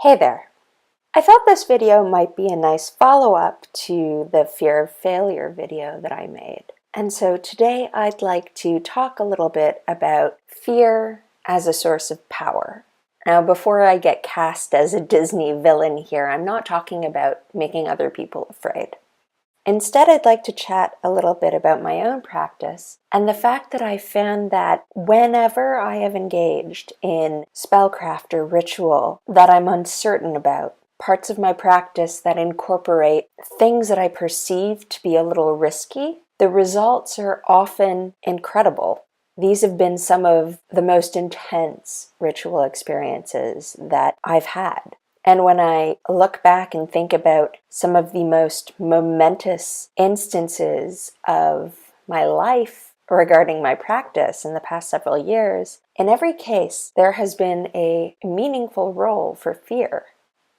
Hey there! I thought this video might be a nice follow-up to the fear of failure video that I made. And so today I'd like to talk a little bit about fear as a source of power. Now, before I get cast as a Disney villain here, I'm not talking about making other people afraid. Instead, I'd like to chat a little bit about my own practice and the fact that I found that whenever I have engaged in spellcraft or ritual that I'm uncertain about, parts of my practice that incorporate things that I perceive to be a little risky, the results are often incredible. These have been some of the most intense ritual experiences that I've had. And when I look back and think about some of the most momentous instances of my life regarding my practice in the past several years, in every case, there has been a meaningful role for fear.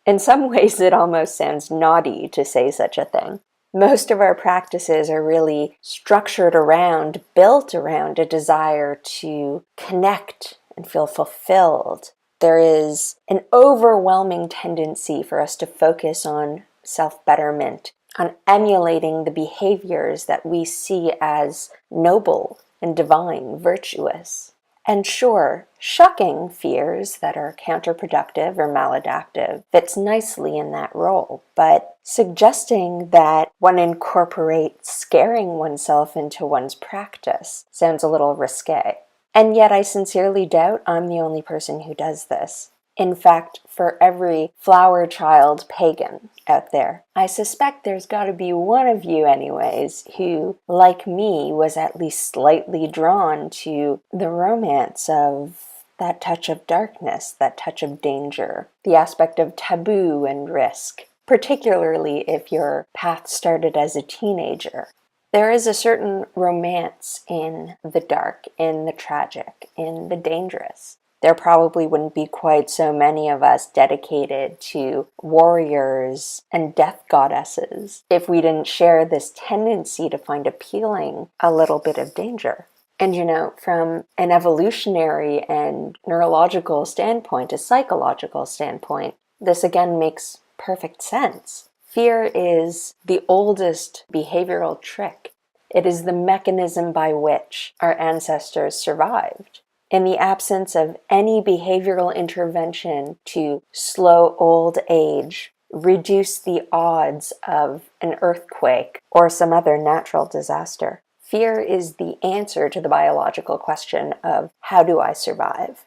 In some ways, it almost sounds naughty to say such a thing. Most of our practices are really structured around, built around a desire to connect and feel fulfilled. There is an overwhelming tendency for us to focus on self-betterment, on emulating the behaviors that we see as noble and divine, virtuous. And sure, shucking fears that are counterproductive or maladaptive fits nicely in that role, but suggesting that one incorporates scaring oneself into one's practice sounds a little risque. And yet I sincerely doubt I'm the only person who does this. In fact, for every flower child pagan out there, I suspect there's got to be one of you anyways who, like me, was at least slightly drawn to the romance of that touch of darkness, that touch of danger, the aspect of taboo and risk, particularly if your path started as a teenager. There is a certain romance in the dark, in the tragic, in the dangerous. There probably wouldn't be quite so many of us dedicated to warriors and death goddesses if we didn't share this tendency to find appealing a little bit of danger. And from an evolutionary and neurological standpoint, a psychological standpoint, this again makes perfect sense. Fear is the oldest behavioral trick. It is the mechanism by which our ancestors survived. In the absence of any behavioral intervention to slow old age, reduce the odds of an earthquake or some other natural disaster, fear is the answer to the biological question of how do I survive?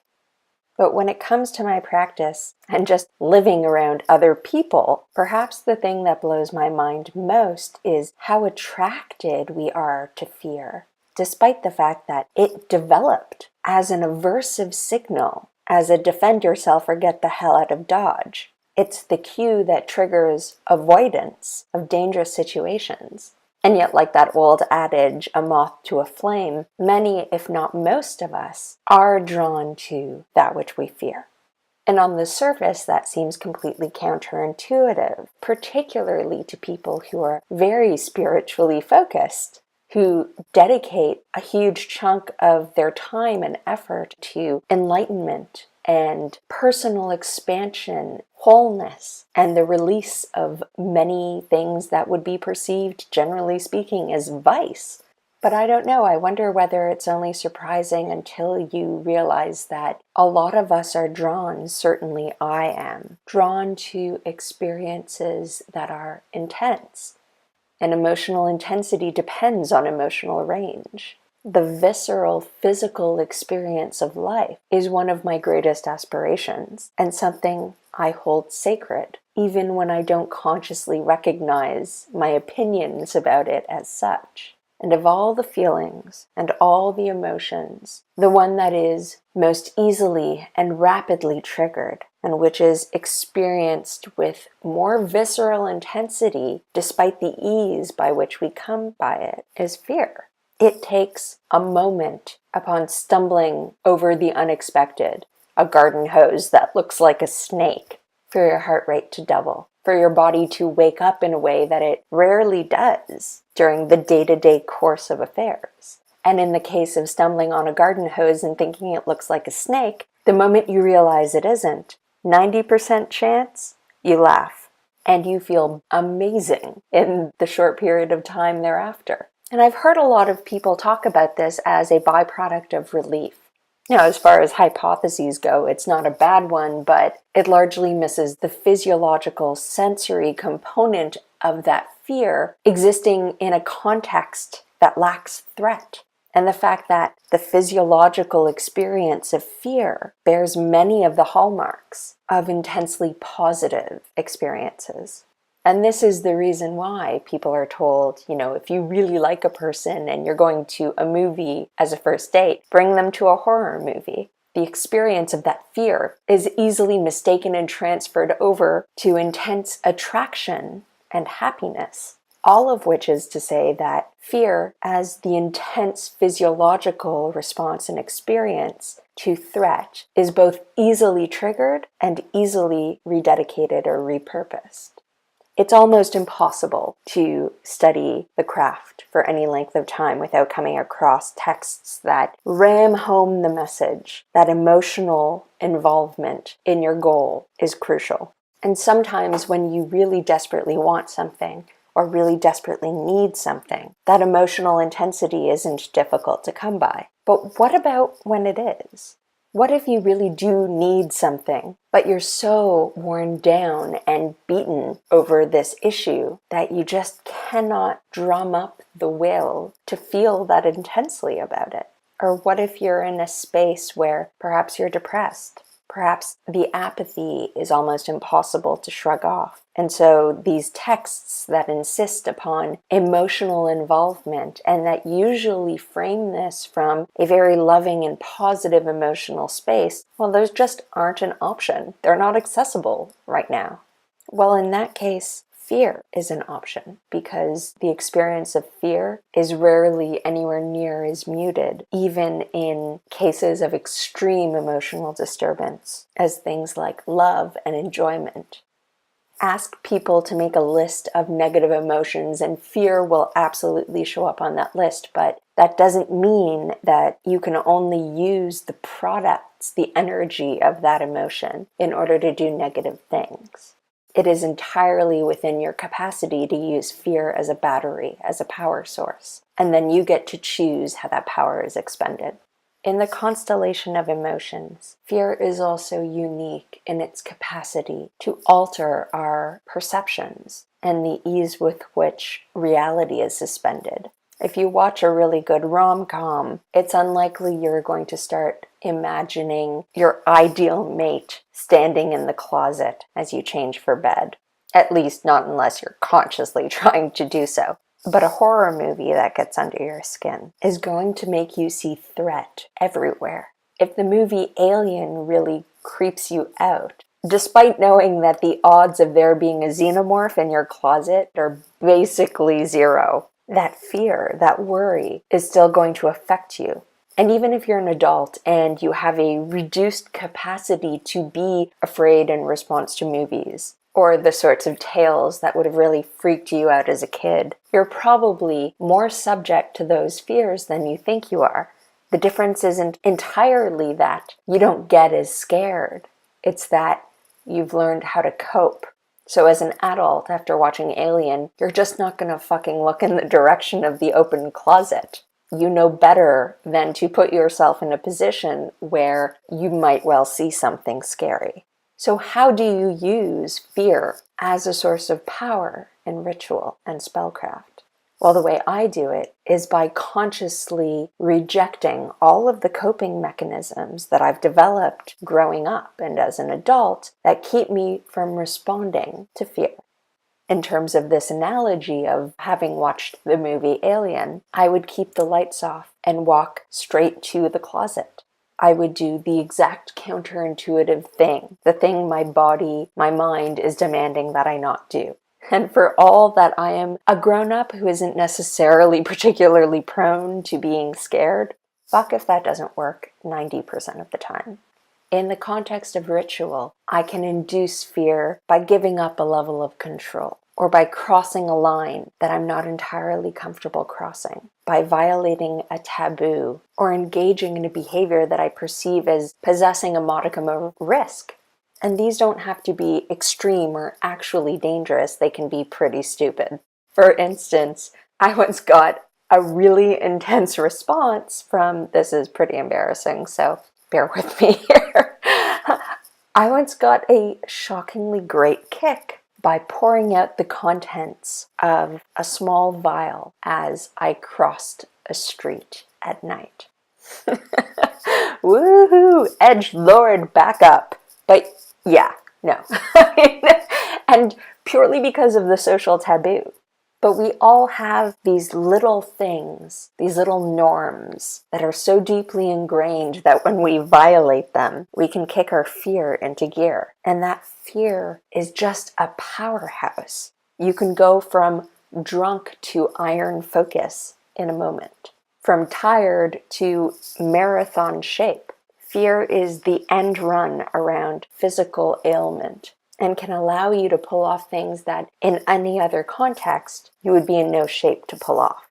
But when it comes to my practice and just living around other people, perhaps the thing that blows my mind most is how attracted we are to fear, despite the fact that it developed as an aversive signal, as a defend yourself or get the hell out of Dodge. It's the cue that triggers avoidance of dangerous situations. And yet, like that old adage, a moth to a flame, many, if not most of us, are drawn to that which we fear. And on the surface, that seems completely counterintuitive, particularly to people who are very spiritually focused, who dedicate a huge chunk of their time and effort to enlightenment and personal expansion, wholeness, and the release of many things that would be perceived, generally speaking, as vice. But I don't know, I wonder whether it's only surprising until you realize that a lot of us are drawn, certainly I am, drawn to experiences that are intense. And emotional intensity depends on emotional range. The visceral, physical experience of life is one of my greatest aspirations and something I hold sacred, even when I don't consciously recognize my opinions about it as such. And of all the feelings and all the emotions, the one that is most easily and rapidly triggered, and which is experienced with more visceral intensity despite the ease by which we come by it, is fear. It takes a moment upon stumbling over the unexpected, a garden hose that looks like a snake, for your heart rate to double, for your body to wake up in a way that it rarely does during the day-to-day course of affairs. And in the case of stumbling on a garden hose and thinking it looks like a snake, the moment you realize it isn't, 90% chance, you laugh. And you feel amazing in the short period of time thereafter. And I've heard a lot of people talk about this as a byproduct of relief. Now, as far as hypotheses go, it's not a bad one, but it largely misses the physiological sensory component of that fear existing in a context that lacks threat. And the fact that the physiological experience of fear bears many of the hallmarks of intensely positive experiences. And this is the reason why people are told, if you really like a person and you're going to a movie as a first date, bring them to a horror movie. The experience of that fear is easily mistaken and transferred over to intense attraction and happiness. All of which is to say that fear, as the intense physiological response and experience to threat, is both easily triggered and easily rededicated or repurposed. It's almost impossible to study the craft for any length of time without coming across texts that ram home the message that emotional involvement in your goal is crucial. And sometimes when you really desperately want something, or really desperately need something, that emotional intensity isn't difficult to come by. But what about when it is? What if you really do need something, but you're so worn down and beaten over this issue that you just cannot drum up the will to feel that intensely about it? Or what if you're in a space where perhaps you're depressed? Perhaps the apathy is almost impossible to shrug off. And so these texts that insist upon emotional involvement and that usually frame this from a very loving and positive emotional space, well, those just aren't an option. They're not accessible right now. Well, in that case, fear is an option because the experience of fear is rarely anywhere near as muted, even in cases of extreme emotional disturbance, as things like love and enjoyment. Ask people to make a list of negative emotions and fear will absolutely show up on that list, but that doesn't mean that you can only use the products, the energy of that emotion in order to do negative things. It is entirely within your capacity to use fear as a battery, as a power source, and then you get to choose how that power is expended. In the constellation of emotions, fear is also unique in its capacity to alter our perceptions and the ease with which reality is suspended. If you watch a really good rom-com, it's unlikely you're going to start imagining your ideal mate standing in the closet as you change for bed. At least not unless you're consciously trying to do so. But a horror movie that gets under your skin is going to make you see threat everywhere. If the movie Alien really creeps you out, despite knowing that the odds of there being a xenomorph in your closet are basically zero, that fear, that worry is still going to affect you. And even if you're an adult and you have a reduced capacity to be afraid in response to movies, or the sorts of tales that would have really freaked you out as a kid, you're probably more subject to those fears than you think you are. The difference isn't entirely that you don't get as scared. It's that you've learned how to cope. So as an adult, after watching Alien, you're just not gonna fucking look in the direction of the open closet. You know better than to put yourself in a position where you might well see something scary. So how do you use fear as a source of power in ritual and spellcraft? Well, the way I do it is by consciously rejecting all of the coping mechanisms that I've developed growing up and as an adult that keep me from responding to fear. In terms of this analogy of having watched the movie Alien, I would keep the lights off and walk straight to the closet. I would do the exact counterintuitive thing, the thing my body, my mind is demanding that I not do. And for all that I am a grown-up who isn't necessarily particularly prone to being scared, fuck if that doesn't work 90% of the time. In the context of ritual, I can induce fear by giving up a level of control, or by crossing a line that I'm not entirely comfortable crossing, by violating a taboo, or engaging in a behavior that I perceive as possessing a modicum of risk. And these don't have to be extreme or actually dangerous. They can be pretty stupid. For instance, I once got a really intense response from, this is pretty embarrassing, so bear with me here. I once got a shockingly great kick by pouring out the contents of a small vial as I crossed a street at night. Woohoo! Edgelord, back up. But yeah, no. And purely because of the social taboo. But we all have these little things, these little norms that are so deeply ingrained that when we violate them, we can kick our fear into gear. And that fear is just a powerhouse. You can go from drunk to iron focus in a moment, from tired to marathon shape. Fear is the end run around physical ailment and can allow you to pull off things that in any other context you would be in no shape to pull off.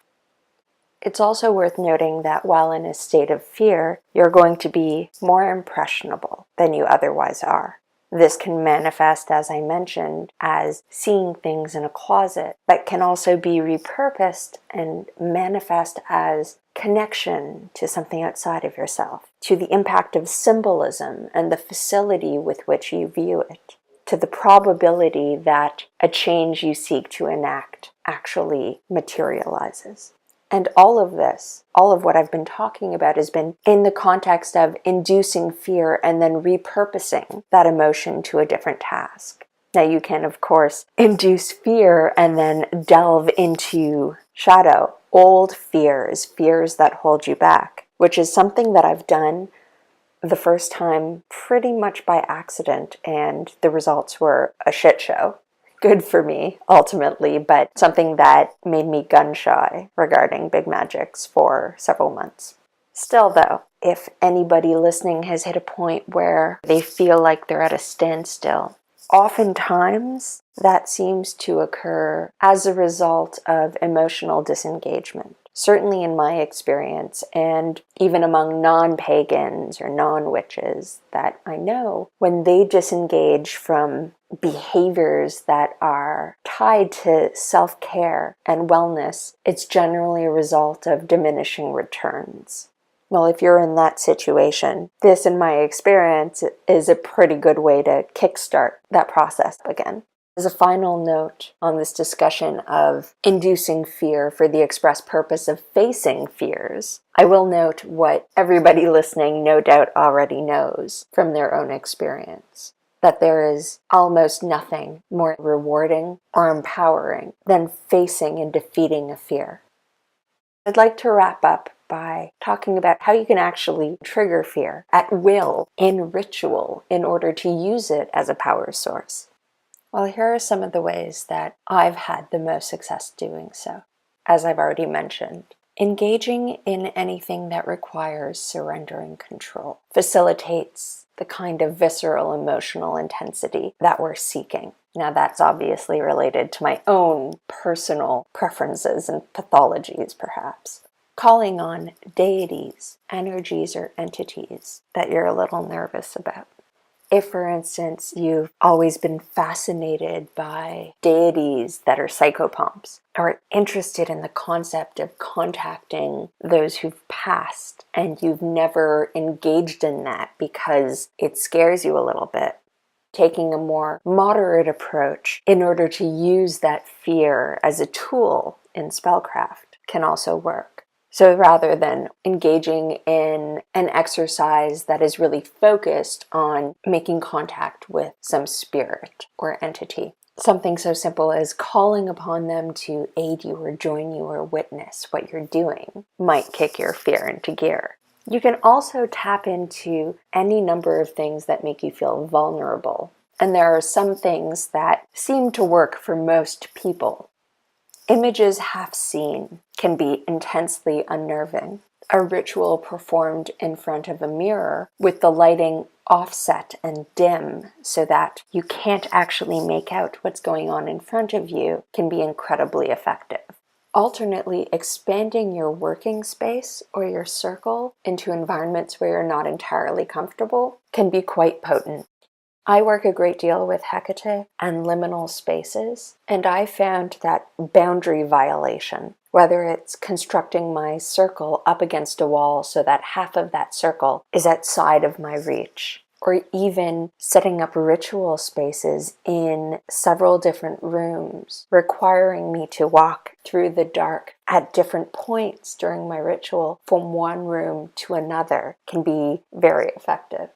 It's also worth noting that while in a state of fear, you're going to be more impressionable than you otherwise are. This can manifest, as I mentioned, as seeing things in a closet, but can also be repurposed and manifest as connection to something outside of yourself, to the impact of symbolism and the facility with which you view it, to the probability that a change you seek to enact actually materializes. And all of this, all of what I've been talking about has been in the context of inducing fear and then repurposing that emotion to a different task. Now you can, of course, induce fear and then delve into shadow, old fears, fears that hold you back, which is something that I've done the first time pretty much by accident, and the results were a shit show. Good for me, ultimately, but something that made me gun-shy regarding big magics for several months. Still though, if anybody listening has hit a point where they feel like they're at a standstill, oftentimes that seems to occur as a result of emotional disengagement. Certainly in my experience, and even among non-pagans or non-witches that I know, when they disengage from behaviors that are tied to self-care and wellness, it's generally a result of diminishing returns. Well, if you're in that situation, this, in my experience, is a pretty good way to kickstart that process again. As a final note on this discussion of inducing fear for the express purpose of facing fears, I will note what everybody listening no doubt already knows from their own experience, that there is almost nothing more rewarding or empowering than facing and defeating a fear. I'd like to wrap up by talking about how you can actually trigger fear at will in ritual in order to use it as a power source. Well, here are some of the ways that I've had the most success doing so. As I've already mentioned, engaging in anything that requires surrendering control facilitates the kind of visceral emotional intensity that we're seeking. Now, that's obviously related to my own personal preferences and pathologies, perhaps. Calling on deities, energies, or entities that you're a little nervous about. If, for instance, you've always been fascinated by deities that are psychopomps, or interested in the concept of contacting those who've passed, and you've never engaged in that because it scares you a little bit, taking a more moderate approach in order to use that fear as a tool in Spellcraft can also work. So rather than engaging in an exercise that is really focused on making contact with some spirit or entity, something so simple as calling upon them to aid you or join you or witness what you're doing might kick your fear into gear. You can also tap into any number of things that make you feel vulnerable. And there are some things that seem to work for most people. Images half seen can be intensely unnerving. A ritual performed in front of a mirror with the lighting offset and dim so that you can't actually make out what's going on in front of you can be incredibly effective. Alternately, expanding your working space or your circle into environments where you're not entirely comfortable can be quite potent. I work a great deal with Hecate and liminal spaces, and I found that boundary violation, whether it's constructing my circle up against a wall so that half of that circle is outside of my reach, or even setting up ritual spaces in several different rooms, requiring me to walk through the dark at different points during my ritual from one room to another, can be very effective.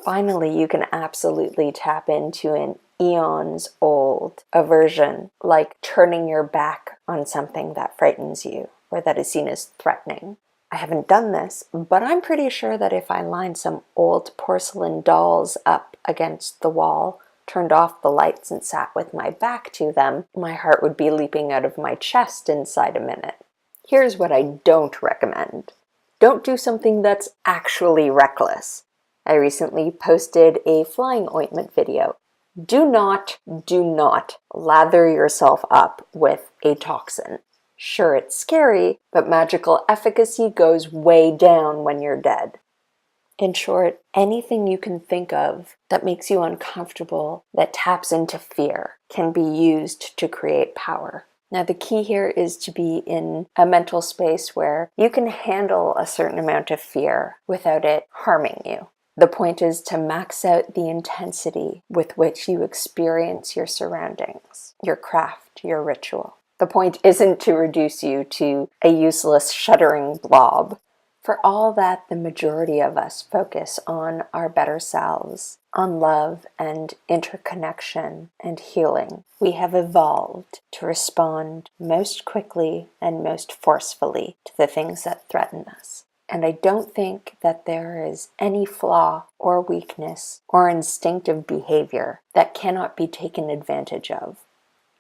Finally, you can absolutely tap into an eons old aversion, like turning your back on something that frightens you or that is seen as threatening. I haven't done this, but I'm pretty sure that if I lined some old porcelain dolls up against the wall, turned off the lights and sat with my back to them, my heart would be leaping out of my chest inside a minute. Here's what I don't recommend. Don't do something that's actually reckless. I recently posted a flying ointment video. Do not lather yourself up with a toxin. Sure, it's scary, but magical efficacy goes way down when you're dead. In short, anything you can think of that makes you uncomfortable, that taps into fear, can be used to create power. Now, the key here is to be in a mental space where you can handle a certain amount of fear without it harming you. The point is to max out the intensity with which you experience your surroundings, your craft, your ritual. The point isn't to reduce you to a useless, shuddering blob. For all that, the majority of us focus on our better selves, on love and interconnection and healing. We have evolved to respond most quickly and most forcefully to the things that threaten us. And I don't think that there is any flaw or weakness or instinctive behavior that cannot be taken advantage of,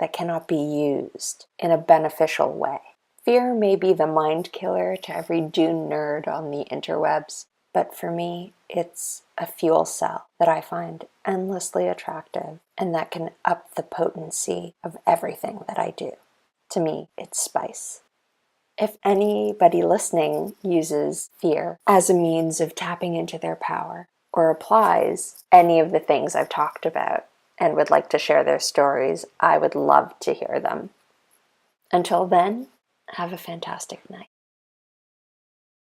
that cannot be used in a beneficial way. Fear may be the mind killer to every Dune nerd on the interwebs, but for me, it's a fuel cell that I find endlessly attractive and that can up the potency of everything that I do. To me, it's spice. If anybody listening uses fear as a means of tapping into their power, or applies any of the things I've talked about and would like to share their stories, I would love to hear them. Until then, have a fantastic night.